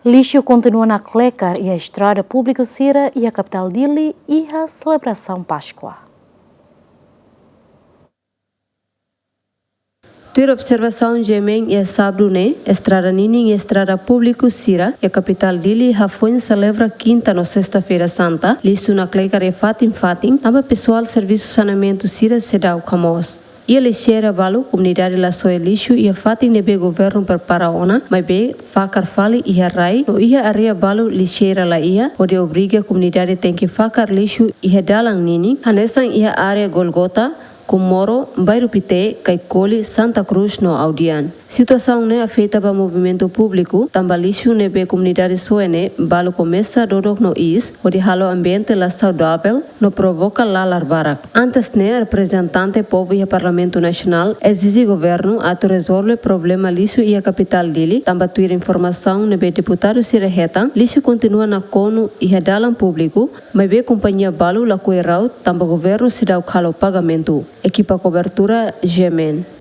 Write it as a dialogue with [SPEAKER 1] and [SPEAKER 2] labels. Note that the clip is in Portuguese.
[SPEAKER 1] Lixo continua na Clecar e a estrada pública Sira e a capital Dili e a celebração Páscoa.
[SPEAKER 2] Ter observação Jemen e sábado né, estrada Nini e estrada público Sira e a capital Dili Rafuin celebra quinta no sexta-feira santa, lixo na Clecar e Fatim, aba pessoal serviço saneamento Sira Sedau Camos. Ia lixeira balu comunidade la soe lixo e a Fatim nebe governo prepara ona, mas be fakar fali ia rai, no ia area balu lixeira la ia, onde obriga a comunidade tem que fakar lixo ia dalang nini, hanesan ia área Golgota, Comoro, bairro Pité, Caicoli, Santa Cruz no Audian. Situação né afeta para movimento público, também lixo nebe comunidade soene, balu começa dodok no is, onde halo ambiente la saudável, no provoca la larbarak. Antes né representante povo e parlamento nacional exige governo a resolver problema lixo e a capital dele, também tuir informação nebe deputado Sira Hetan, lixo continua na cono e redalam público, mas be companhia balu la coerau, também governo se dá o calo pagamento. Equipa cobertura Jemen.